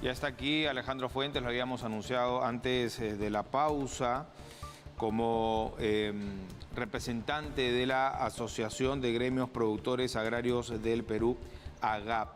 Ya está aquí Alejandro Fuentes, lo habíamos anunciado antes de la pausa, como representante de la Asociación de Gremios Productores Agrarios del Perú, AGAP.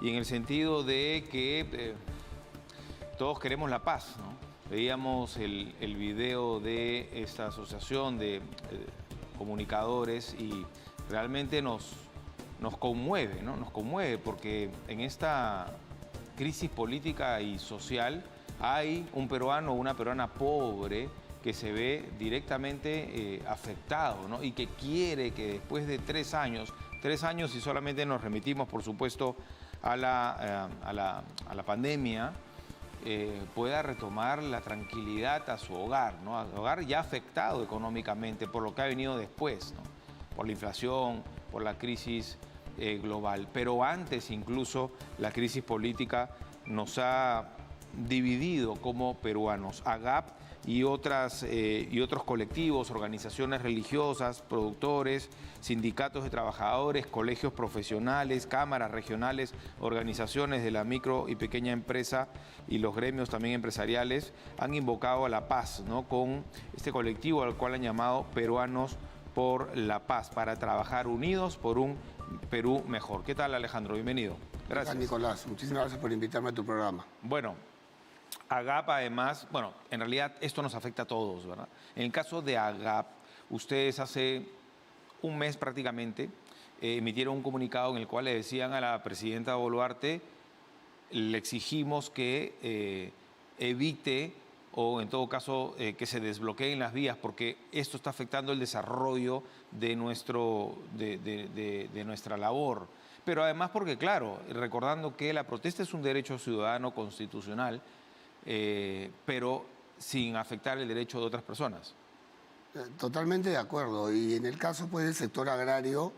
Y en el sentido de que todos queremos la paz, ¿no? Veíamos el video de esta asociación de comunicadores y realmente nos conmueve, ¿no? Nos conmueve porque en esta crisis política y social hay un peruano o una peruana pobre que se ve directamente afectado, ¿no? Y que quiere que después de 3 años y solamente nos remitimos, por supuesto, a la pandemia, pueda retomar la tranquilidad a su hogar, ¿no? A su hogar ya afectado económicamente por lo que ha venido después, ¿no? Por la inflación, por la crisis global. Pero antes incluso la crisis política nos ha dividido como peruanos. AGAP y otros colectivos, organizaciones religiosas, productores, sindicatos de trabajadores, colegios profesionales, cámaras regionales, organizaciones de la micro y pequeña empresa y los gremios también empresariales han invocado a la paz, ¿no? Con este colectivo al cual han llamado Peruanos por la Paz, para trabajar unidos por un Perú mejor. ¿Qué tal, Alejandro? Bienvenido. Gracias. Hola, Nicolás. Muchísimas gracias por invitarme a tu programa. Bueno, AGAP además, bueno, en realidad esto nos afecta a todos, ¿verdad? En el caso de AGAP, ustedes hace un mes prácticamente emitieron un comunicado en el cual le decían a la presidenta Boluarte, le exigimos que evite o en todo caso que se desbloqueen las vías porque esto está afectando el desarrollo de nuestra labor. Pero además porque, claro, recordando que la protesta es un derecho ciudadano constitucional, pero sin afectar el derecho de otras personas. Totalmente de acuerdo. Y en el caso pues, del sector agrario,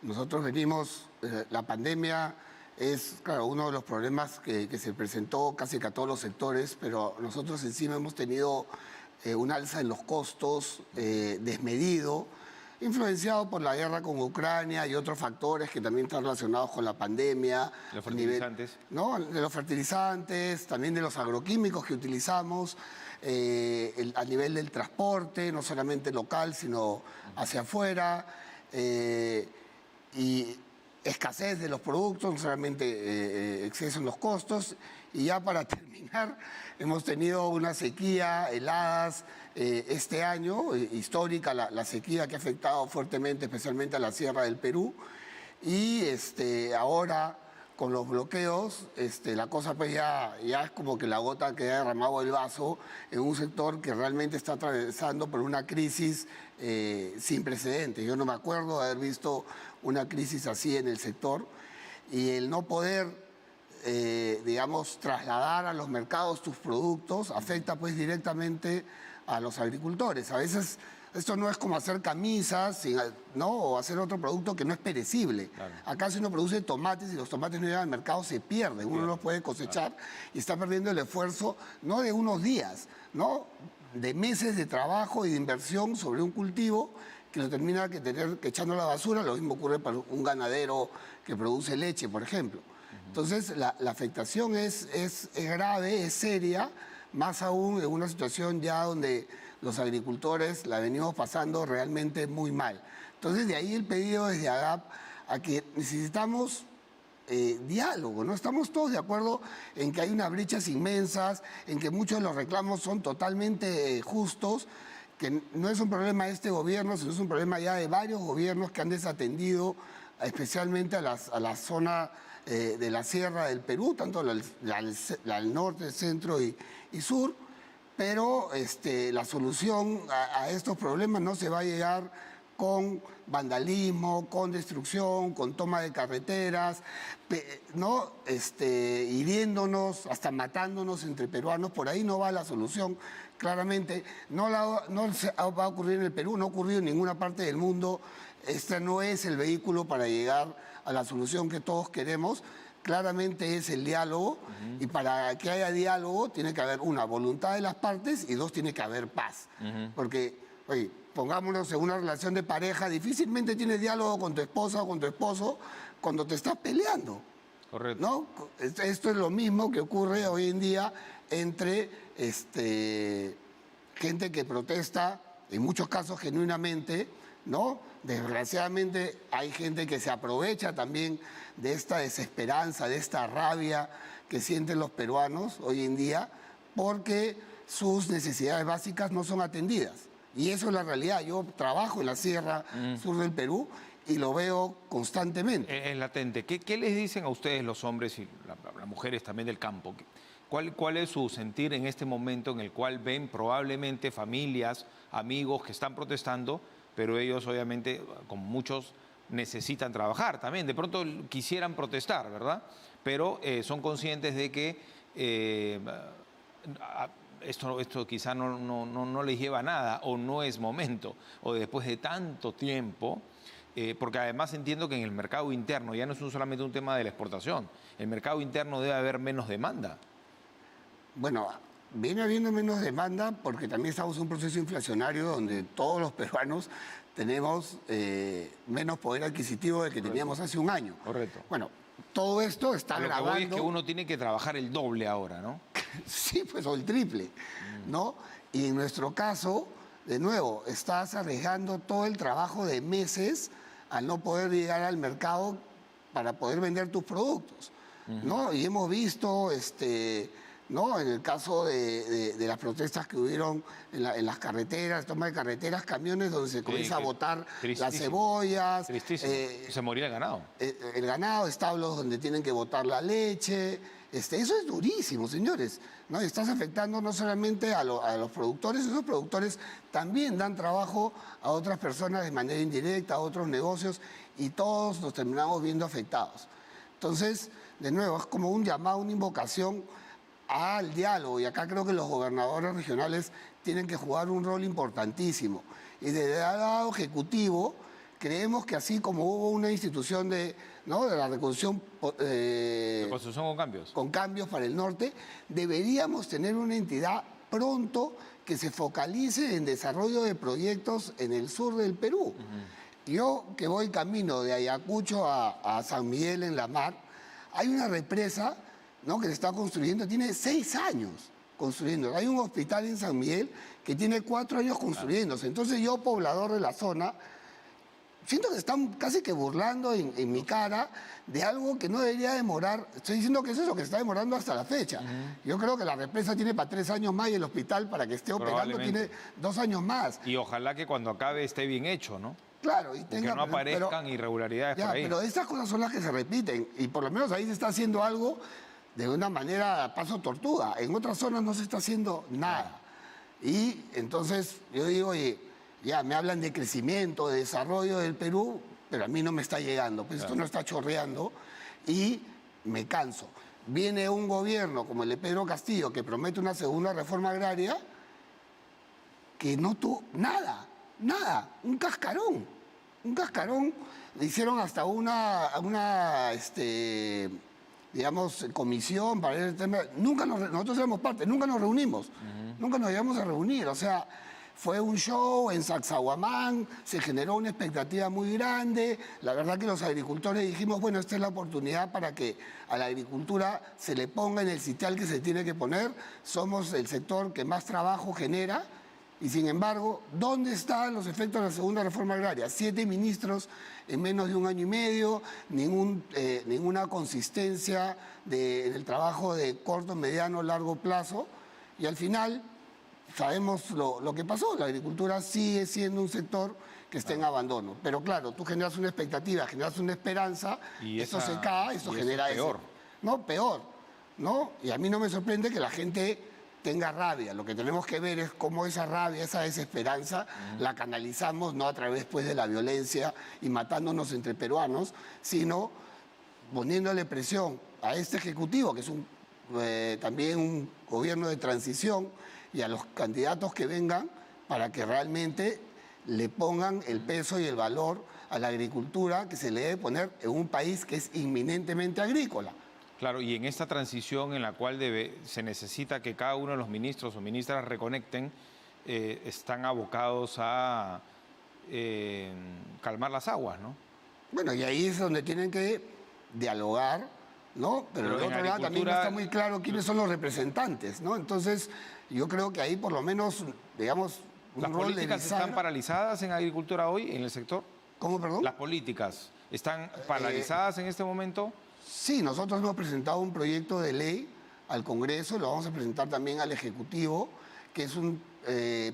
nosotros venimos, la pandemia es, claro, uno de los problemas que se presentó casi que a todos los sectores, pero nosotros encima hemos tenido un alza en los costos desmedido, influenciado por la guerra con Ucrania y otros factores que también están relacionados con la pandemia. Los fertilizantes. ¿No? De los fertilizantes, también de los agroquímicos que utilizamos, a nivel del transporte, no solamente local, sino hacia afuera, y escasez de los productos, no solamente exceso en los costos. Y ya para terminar, hemos tenido una sequía, heladas este año, histórica, la sequía que ha afectado fuertemente, especialmente a la sierra del Perú. Y ahora, con los bloqueos, la cosa pues ya es como que la gota que ha derramado el vaso en un sector que realmente está atravesando por una crisis sin precedentes. Yo no me acuerdo de haber visto una crisis así en el sector, y el no poder, digamos, trasladar a los mercados tus productos afecta pues directamente a los agricultores. A veces esto no es como hacer camisas, ¿no? O hacer otro producto que no es perecible. Claro. Acá si uno produce tomates y los tomates no llegan al mercado, se pierden. Uno no los puede cosechar, claro, y está perdiendo el esfuerzo, no de unos días, ¿no? De meses de trabajo y de inversión sobre un cultivo que lo termina que echando a la basura. Lo mismo ocurre para un ganadero que produce leche, por ejemplo. Entonces, la afectación es grave, es seria, más aún en una situación ya donde los agricultores la venimos pasando realmente muy mal. Entonces, de ahí el pedido desde AGAP a que necesitamos diálogo, ¿no? Estamos todos de acuerdo en que hay unas brechas inmensas, en que muchos de los reclamos son totalmente justos, que no es un problema de este gobierno, sino es un problema ya de varios gobiernos que han desatendido especialmente a la zona de la sierra del Perú, tanto al norte, centro y sur, pero la solución a estos problemas no se va a llegar con vandalismo, con destrucción, con toma de carreteras, ¿no? Hiriéndonos, hasta matándonos entre peruanos. Por ahí no va la solución, claramente. No va a ocurrir en el Perú, no ha ocurrido en ninguna parte del mundo. Este no es el vehículo para llegar a la solución que todos queremos. Claramente es el diálogo, y para que haya diálogo tiene que haber una voluntad de las partes y dos, tiene que haber paz. Porque, oye, pongámonos en una relación de pareja, difícilmente tienes diálogo con tu esposa o con tu esposo cuando te estás peleando. Correcto. ¿no? Esto es lo mismo que ocurre hoy en día entre gente que protesta, en muchos casos genuinamente, ¿no? Desgraciadamente hay gente que se aprovecha también de esta desesperanza, de esta rabia que sienten los peruanos hoy en día, porque sus necesidades básicas no son atendidas. Y eso es la realidad. Yo trabajo en la Sierra Sur del Perú y lo veo constantemente. Es latente. ¿Qué les dicen a ustedes los hombres y las mujeres también del campo? ¿Cuál es su sentir en este momento en el cual ven probablemente familias, amigos que están protestando, pero ellos obviamente, como muchos, necesitan trabajar también? De pronto quisieran protestar, ¿verdad? Pero son conscientes de que esto quizá no les lleva a nada o no es momento, o después de tanto tiempo. Porque además entiendo que en el mercado interno, ya no es solamente un tema de la exportación, el mercado interno debe haber menos demanda. Bueno, viene habiendo menos demanda porque también estamos en un proceso inflacionario donde todos los peruanos tenemos menos poder adquisitivo del que teníamos hace un año. Correcto. Bueno, todo esto está Lo que agravando. voy es que uno tiene que trabajar el doble ahora, ¿no? Sí, pues, o el triple, ¿no? Y en nuestro caso, de nuevo, estás arriesgando todo el trabajo de meses al no poder llegar al mercado para poder vender tus productos, ¿no? Y hemos visto, ¿no? En el caso de las protestas que hubieron en las carreteras, toma de carreteras, camiones donde se comienza a botar las cebollas. Tristísimo. Se moría el ganado. El ganado, establos donde tienen que botar la leche. Eso es durísimo, señores, ¿no? Estás afectando no solamente a los productores, esos productores también dan trabajo a otras personas de manera indirecta, a otros negocios, y todos nos terminamos viendo afectados. Entonces, de nuevo, es como un llamado, una invocación al diálogo, y acá creo que los gobernadores regionales tienen que jugar un rol importantísimo. Y desde el lado ejecutivo, creemos que así como hubo una institución de la reconstrucción Reconstrucción con cambios para el norte, deberíamos tener una entidad pronto que se focalice en desarrollo de proyectos en el sur del Perú. Yo que voy camino de Ayacucho a San Miguel en la Mar, hay una represa, ¿no?, que se está construyendo, tiene 6 años construyendo. Hay un hospital en San Miguel que tiene 4 años construyéndose. Entonces yo, poblador de la zona, siento que están casi que burlando en mi cara de algo que no debería demorar. Estoy diciendo que eso es lo que está demorando hasta la fecha. Yo creo que la represa tiene para 3 años más y el hospital para que esté operando tiene 2 años más. Y ojalá que cuando acabe esté bien hecho, ¿no? Claro, y que no aparezcan irregularidades por ahí. Pero estas cosas son las que se repiten y por lo menos ahí se está haciendo algo de una manera a paso tortuga. En otras zonas no se está haciendo nada. Y entonces yo digo, oye, ya me hablan de crecimiento, de desarrollo del Perú, pero a mí no me está llegando, pues esto no está chorreando y me canso. Viene un gobierno como el de Pedro Castillo que promete una segunda reforma agraria que no tuvo nada, un cascarón, le hicieron hasta una digamos, comisión para el tema. Nosotros éramos parte, nunca nos reunimos, nunca nos llegamos a reunir, o sea, fue un show en Sacsayhuamán, se generó una expectativa muy grande. La verdad que los agricultores dijimos, bueno, esta es la oportunidad para que a la agricultura se le ponga en el sitial que se tiene que poner. Somos el sector que más trabajo genera. Y sin embargo, ¿dónde están los efectos de la segunda reforma agraria? 7 ministros en menos de 1 año y medio, ninguna consistencia en el trabajo de corto, mediano, largo plazo. Y al final sabemos lo que pasó. La agricultura sigue siendo un sector que está en abandono. Pero claro, tú generas una expectativa, generas una esperanza, y esto se cae, esto genera eso. No, peor, ¿no? Y a mí no me sorprende que la gente tenga rabia. Lo que tenemos que ver es cómo esa rabia, esa desesperanza, la canalizamos no a través pues, de la violencia y matándonos entre peruanos, sino poniéndole presión a este Ejecutivo, que es también un gobierno de transición, y a los candidatos que vengan para que realmente le pongan el peso y el valor a la agricultura que se le debe poner en un país que es inminentemente agrícola. Claro, y en esta transición en la cual se necesita que cada uno de los ministros o ministras reconecten, están abocados a calmar las aguas, ¿no? Bueno, y ahí es donde tienen que dialogar ¿no? Pero Pero del en otro lado también no agricultura- está muy claro quiénes son los representantes, ¿no? Entonces, yo creo que ahí por lo menos, digamos, un ¿Las rol de políticas bisagra. están paralizadas en agricultura hoy, en el sector? ¿Cómo, perdón? ¿Las políticas están paralizadas en este momento? Sí, nosotros hemos presentado un proyecto de ley al Congreso, lo vamos a presentar también al Ejecutivo, que es un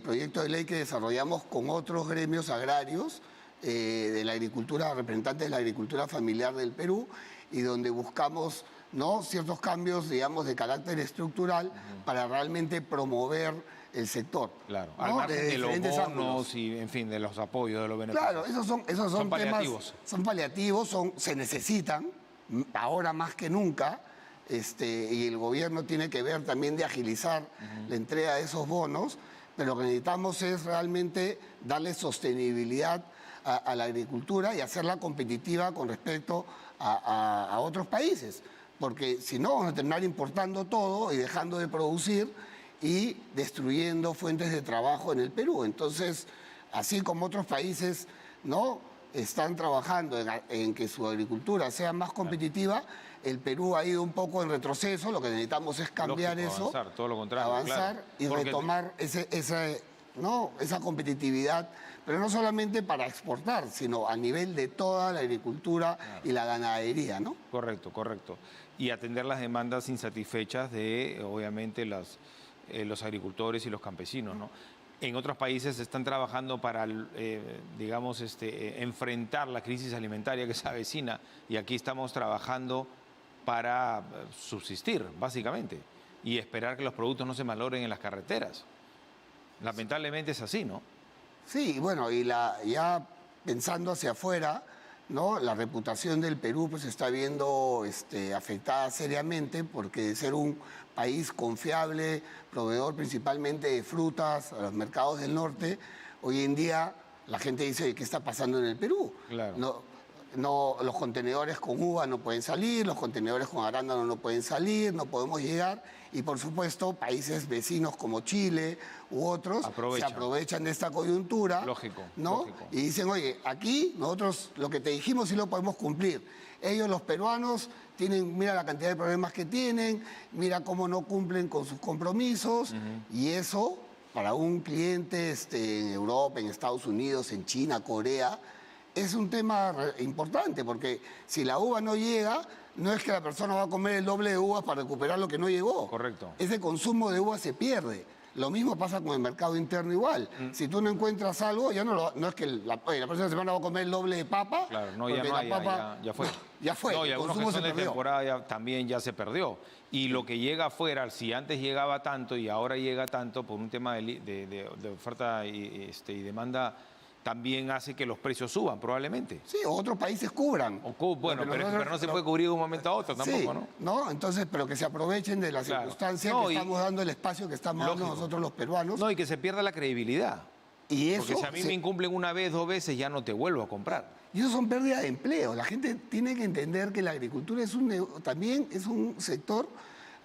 proyecto de ley que desarrollamos con otros gremios agrarios de la agricultura, representantes de la agricultura familiar del Perú, y donde buscamos, ¿no?, ciertos cambios, digamos, de carácter estructural para realmente promover el sector. Claro, ¿no? al margen de los diferentes bonos ángulos. y, en fin, de los apoyos, de los beneficios. Claro, esos son Son temas, paliativos. son paliativos, se necesitan, ahora más que nunca, y el gobierno tiene que ver también de agilizar la entrega de esos bonos, pero lo que necesitamos es realmente darle sostenibilidad a la agricultura y hacerla competitiva con respecto a otros países, porque si no vamos a terminar importando todo y dejando de producir y destruyendo fuentes de trabajo en el Perú. Entonces, así como otros países, ¿no?, están trabajando en que su agricultura sea más competitiva, el Perú ha ido un poco en retroceso, lo que necesitamos es cambiar Lógico, eso, avanzar, todo lo contrario, avanzar claro. y Porque- retomar esa competitividad, pero no solamente para exportar, sino a nivel de toda la agricultura y la ganadería, ¿no? Correcto, correcto. Y atender las demandas insatisfechas de, obviamente, los agricultores y los campesinos, ¿no? En otros países están trabajando para, digamos, enfrentar la crisis alimentaria que se avecina, y aquí estamos trabajando para subsistir, básicamente, y esperar que los productos no se malogren en las carreteras. Lamentablemente es así, ¿no? Sí, bueno, y ya pensando hacia afuera, ¿no?, la reputación del Perú pues se está viendo afectada seriamente, porque de ser un país confiable, proveedor principalmente de frutas a los mercados del norte, hoy en día la gente dice, ¿qué está pasando en el Perú? Claro. No, los contenedores con uva no pueden salir, los contenedores con arándano no pueden salir, no podemos llegar, y por supuesto países vecinos como Chile u otros se aprovechan de esta coyuntura. Lógico, ¿no? lógico. Y dicen, oye, aquí nosotros lo que te dijimos sí lo podemos cumplir. Ellos, los peruanos, mira la cantidad de problemas que tienen, mira cómo no cumplen con sus compromisos, y eso para un cliente en Europa, en Estados Unidos, en China, Corea, es un tema importante, porque si la uva no llega, no es que la persona va a comer el doble de uvas para recuperar lo que no llegó. Correcto. Ese consumo de uva se pierde. Lo mismo pasa con el mercado interno igual. Si tú no encuentras algo, ya no es que la próxima semana va a comer el doble de papa. Claro, no, ya porque no la hay, papa ya fue. Ya fue, No, y el algunos que consumo son se de perdió. temporada también ya se perdió. Y lo que llega afuera, si antes llegaba tanto y ahora llega tanto por un tema de oferta y demanda, también hace que los precios suban, probablemente. Sí, o otros países cubran. Bueno, Lo que pero no se puede cubrir de un momento a otro tampoco, sí, ¿no? Entonces, pero que se aprovechen de las Claro. circunstancias No, que y- estamos dando, el espacio que estamos dando Lógico. nosotros los peruanos. No, y que se pierda la credibilidad. Y eso, Porque si a mí me incumplen una vez, 2 veces, ya no te vuelvo a comprar. y eso son pérdidas de empleo. La gente tiene que entender que la agricultura también es un sector,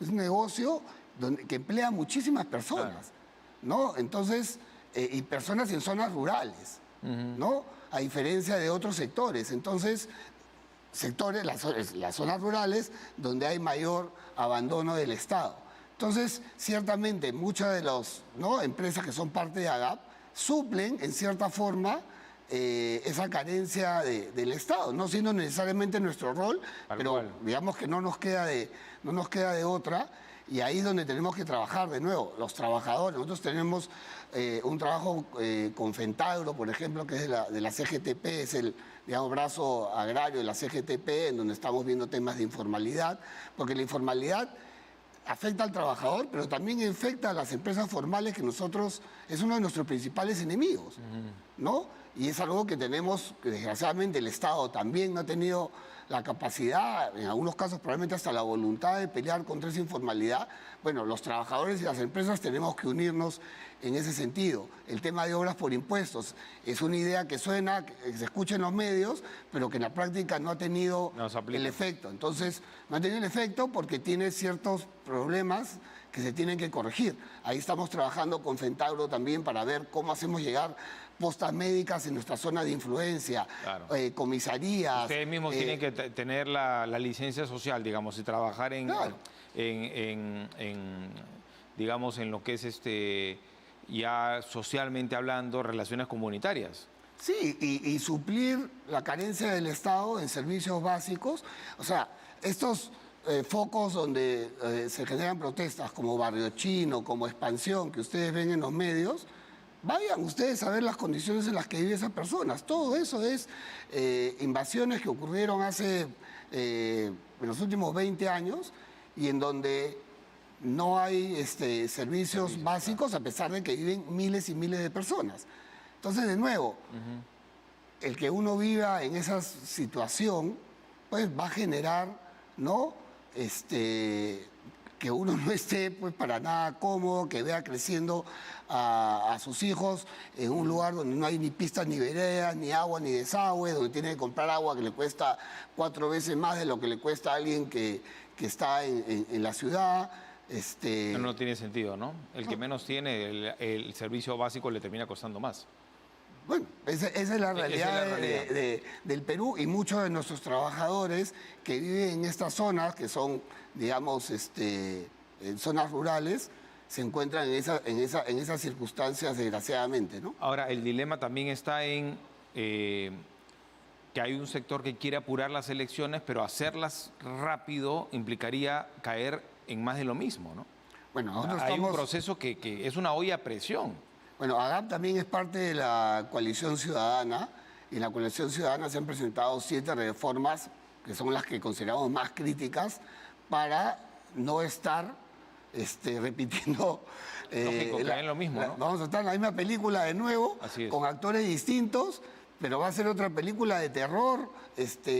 es un negocio que emplea muchísimas personas, ¿no? Entonces, y personas en zonas rurales, ¿no? A diferencia de otros sectores. Entonces, las zonas rurales donde hay mayor abandono del Estado. Entonces, ciertamente, muchas de las empresas que son parte de AGAP suplen, en cierta forma, esa carencia del Estado, no siendo necesariamente nuestro rol, Tal pero cual. digamos que no nos queda de otra, y ahí es donde tenemos que trabajar de nuevo, los trabajadores. Nosotros tenemos un trabajo con Fentagro, por ejemplo, que es de la CGTP, es el, digamos, brazo agrario de la CGTP, en donde estamos viendo temas de informalidad, porque la informalidad afecta al trabajador, pero también afecta a las empresas formales, que es uno de nuestros principales enemigos, ¿no? Y es algo que tenemos, que desgraciadamente el Estado también no ha tenido la capacidad, en algunos casos probablemente hasta la voluntad de pelear contra esa informalidad. Bueno, los trabajadores y las empresas tenemos que unirnos en ese sentido. El tema de obras por impuestos es una idea que suena, que se escucha en los medios, pero que en la práctica no ha tenido No se aplica. el efecto. Entonces, no ha tenido el efecto porque tiene ciertos problemas que se tienen que corregir. Ahí estamos trabajando con Fentagro también para ver cómo hacemos llegar postas médicas en nuestra zona de influencia, Claro. comisarías. Ustedes mismos tienen que tener la licencia social, digamos, y trabajar Claro. digamos, en lo que es ya socialmente hablando, relaciones comunitarias. Sí, y suplir la carencia del Estado en servicios básicos. O sea, estos focos donde se generan protestas como Barrio Chino, como Expansión, que ustedes ven en los medios, vayan ustedes a ver las condiciones en las que viven esas personas. Todo eso es invasiones que ocurrieron hace en los últimos 20 años y en donde no hay servicios básicos, a pesar de que viven miles y miles de personas. Entonces, de nuevo, el que uno viva en esa situación, pues va a generar, ¿no? Que uno no esté pues para nada cómodo, que vea creciendo a sus hijos en un lugar donde no hay ni pistas, ni veredas, ni agua, ni desagüe, donde tiene que comprar agua que le cuesta 4 veces más de lo que le cuesta a alguien que está en la ciudad. No tiene sentido, ¿no? El que menos tiene, el servicio básico le termina costando más. Bueno, esa es la realidad, del Perú, y muchos de nuestros trabajadores que viven en estas zonas, que son, digamos, en zonas rurales, se encuentran en esas circunstancias, desgraciadamente, ¿no? Ahora, el dilema también está en que hay un sector que quiere apurar las elecciones, pero hacerlas rápido implicaría caer en más de lo mismo, ¿no? Bueno, nosotros hay estamos... un proceso que es una olla a presión. Bueno, AGAP también es parte de la Coalición Ciudadana, y en la Coalición Ciudadana se han presentado 7 reformas, que son las que consideramos más críticas, para no estar repitiendo... Lógico, caen lo mismo, ¿no? Vamos a estar en la misma película de nuevo, Así es. con actores distintos, pero va a ser otra película de terror,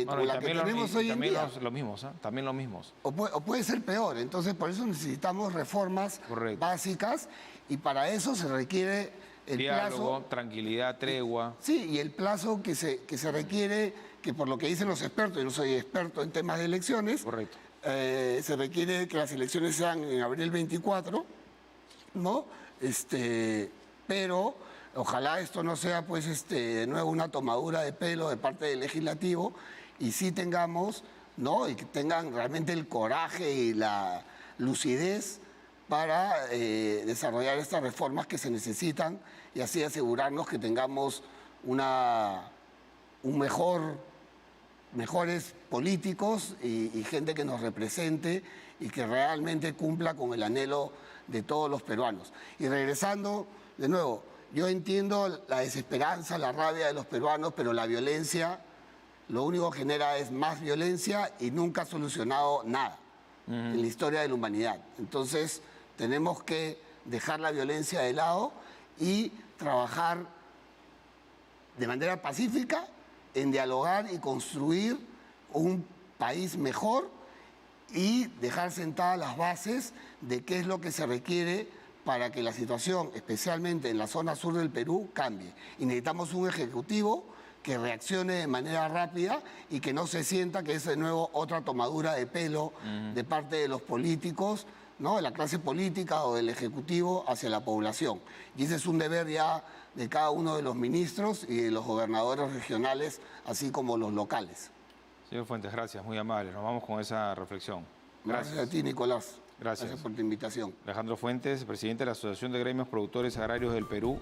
como la que tenemos hoy en día. Los mismos, ¿eh? También los mismos. O puede ser peor. Entonces, por eso necesitamos reformas básicas, y para eso se requiere el diálogo, plazo, tranquilidad, tregua. Sí, y el plazo que se requiere, que por lo que dicen los expertos, yo no soy experto en temas de elecciones, Correcto. Se requiere que las elecciones sean en abril 24, ¿no? Pero ojalá esto no sea, pues, de nuevo una tomadura de pelo de parte del legislativo, y sí tengamos, ¿no? Y que tengan realmente el coraje y la lucidez para desarrollar estas reformas que se necesitan, y así asegurarnos que tengamos mejores políticos y gente que nos represente y que realmente cumpla con el anhelo de todos los peruanos. Y regresando, de nuevo, yo entiendo la desesperanza, la rabia de los peruanos, pero la violencia lo único que genera es más violencia y nunca ha solucionado nada en la historia de la humanidad. Entonces, tenemos que dejar la violencia de lado y trabajar de manera pacífica en dialogar y construir un país mejor, y dejar sentadas las bases de qué es lo que se requiere para que la situación, especialmente en la zona sur del Perú, cambie. Y necesitamos un ejecutivo que reaccione de manera rápida y que no se sienta que es de nuevo otra tomadura de pelo de parte de los políticos, ¿no? De la clase política o del Ejecutivo hacia la población. Y ese es un deber ya de cada uno de los ministros y de los gobernadores regionales, así como los locales. Señor Fuentes, gracias, muy amable. Nos vamos con esa reflexión. Gracias a ti, Nicolás. Gracias Por tu invitación. Alejandro Fuentes, presidente de la Asociación de Gremios Productores Agrarios del Perú.